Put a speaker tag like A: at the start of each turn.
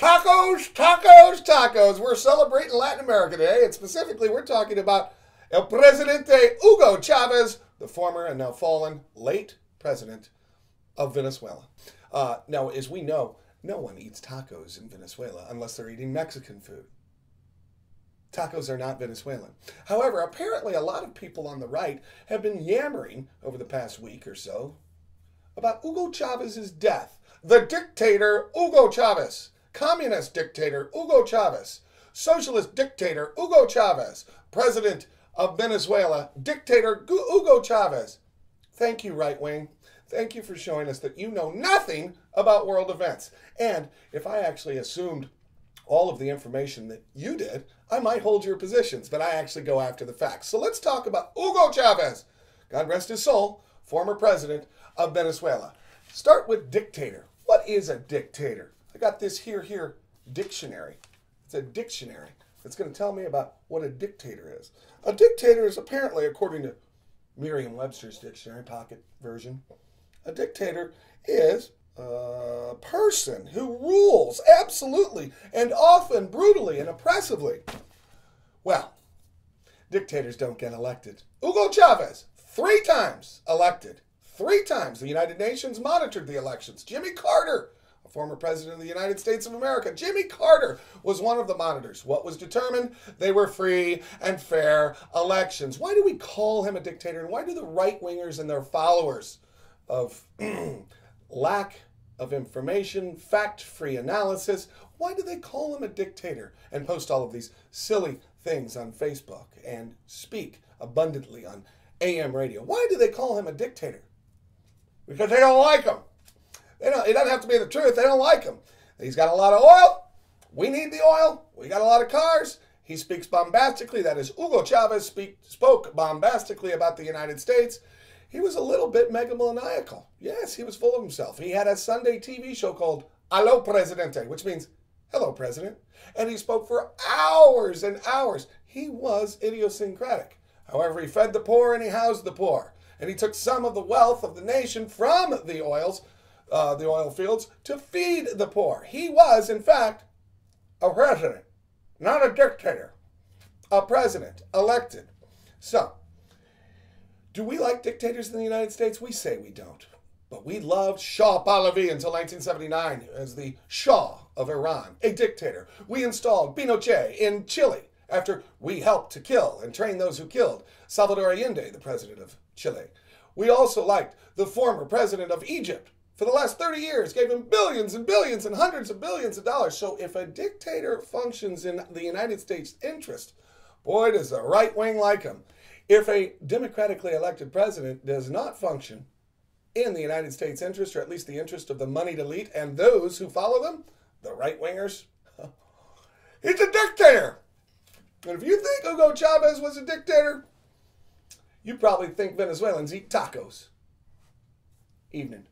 A: Tacos, tacos, tacos. We're celebrating Latin America today, and specifically we're talking about El Presidente Hugo Chavez, the former and now fallen late president of Venezuela. Now, as we know, no one eats tacos in Venezuela unless they're eating Mexican food. Tacos are not Venezuelan. However, apparently a lot of people on the right have been yammering over the past week or so about Hugo Chavez's death. The dictator Hugo Chavez. Communist dictator Hugo Chavez, socialist dictator Hugo Chavez, president of Venezuela, dictator Hugo Chavez. Thank you, right wing. Thank you for showing us that you know nothing about world events. And if I actually assumed all of the information that you did, I might hold your positions, but I actually go after the facts. So let's talk about Hugo Chavez, God rest his soul, former president of Venezuela. Start with dictator. What is a dictator? I got this here dictionary. It's a dictionary that's going to tell me about what a dictator is. A dictator is apparently, according to Merriam-Webster's dictionary, pocket version, a dictator is a person who rules absolutely and often brutally and oppressively. Well, dictators don't get elected. Hugo Chavez, 3 times elected. 3 times. The United Nations monitored the elections. Jimmy Carter, former president of the United States of America, Jimmy Carter was one of the monitors. What was determined? They were free and fair elections. Why do we call him a dictator? And why do the right-wingers and their followers of lack of information, fact-free analysis, why do they call him a dictator and post all of these silly things on Facebook and speak abundantly on AM radio? Why do they call him a dictator? Because they don't like him. It doesn't have to be the truth. They don't like him. He's got a lot of oil. We need the oil. We got a lot of cars. He speaks bombastically. That is, Hugo Chavez spoke bombastically about the United States. He was a little bit megalomaniacal. Yes, he was full of himself. He had a Sunday TV show called Allo Presidente, which means, hello, President. And he spoke for hours and hours. He was idiosyncratic. However, he fed the poor and he housed the poor. And he took some of the wealth of the nation from the oil fields to feed the poor. He was, in fact, a president, not a dictator. A president, elected. So, do we like dictators in the United States? We say we don't. But we loved Shah Pahlavi until 1979 as the Shah of Iran, a dictator. We installed Pinochet in Chile after we helped to kill and train those who killed Salvador Allende, the president of Chile. We also liked the former president of Egypt. For the last 30 years, gave him billions and billions and hundreds of billions of dollars. So if a dictator functions in the United States' interest, boy, does the right wing like him. If a democratically elected president does not function in the United States' interest, or at least the interest of the moneyed elite and those who follow them, the right-wingers, he's a dictator. And if you think Hugo Chavez was a dictator, you probably think Venezuelans eat tacos. Evening.